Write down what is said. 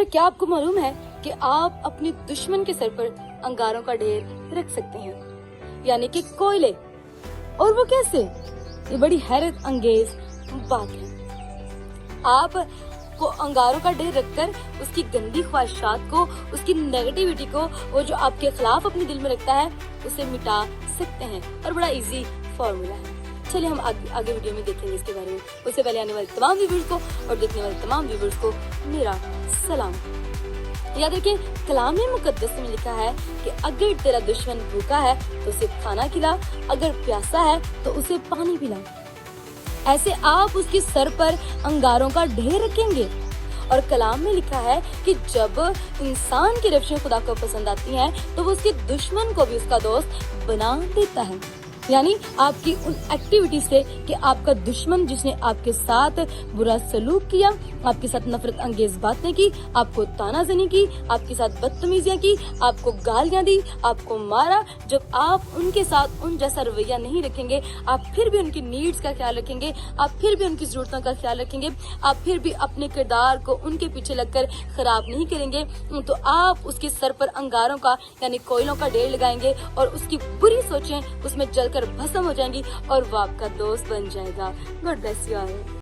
क्या आपको मालूम है कि आप अपने दुश्मन के सर पर अंगारों का ढेर रख सकते हैं, यानी कि कोयले। और वो कैसे? ये बड़ी हैरत अंगेज बात है। आप को अंगारों का ढेर रखकर उसकी गंदी ख्वाहिशात को, उसकी नेगेटिविटी को, वो जो आपके खिलाफ अपने दिल में रखता है, उसे मिटा सकते हैं। और बड़ा इजी फॉर्मूला है। चलिए हम आगे वीडियो में देखेंगे इसके बारे में। उससे पहले आने वाले तमाम व्यूअर्स को और देखने वाले तमाम व्यूअर्स को मेरा सलाम। याद रखिए, कलाम मुकद्दस में लिखा है कि अगर तेरा दुश्मन भूखा है तो उसे खाना खिला, अगर प्यासा है तो उसे पानी पिला। ऐसे आप उसके सर पर अंगारों का ढेर रखेंगे। और कलाम में लिखा है कि जब इंसान की रविशें खुदा को पसंद आती हैं तो वो उसके दुश्मन को भी उसका दोस्त बना देता है। यानी आपकी उन एक्टिविटी से कि आपका दुश्मन जिसने आपके साथ बुरा सलूक किया, आपके साथ नफरत अंगेज बातें की, आपको तानाजनी की, आपके साथ बदतमीजियां की, आपको गालियां दी, आपको मारा, जब आप उनके साथ उन जैसा रवैया नहीं रखेंगे, आप फिर भी उनकी नीड्स का ख्याल रखेंगे, आप फिर भी उनकी जरूरतों का ख्याल रखेंगे, आप फिर भी अपने किरदार को उनके पीछे लगकर खराब नहीं करेंगे, तो आप उसके सर पर अंगारों का यानी कोयलों का ढेर लगाएंगे और उसकी बुरी सोचें उसमें जलकर भस्म हो जाएंगी और वो आपका दोस्त बन जाएगा। God bless you all.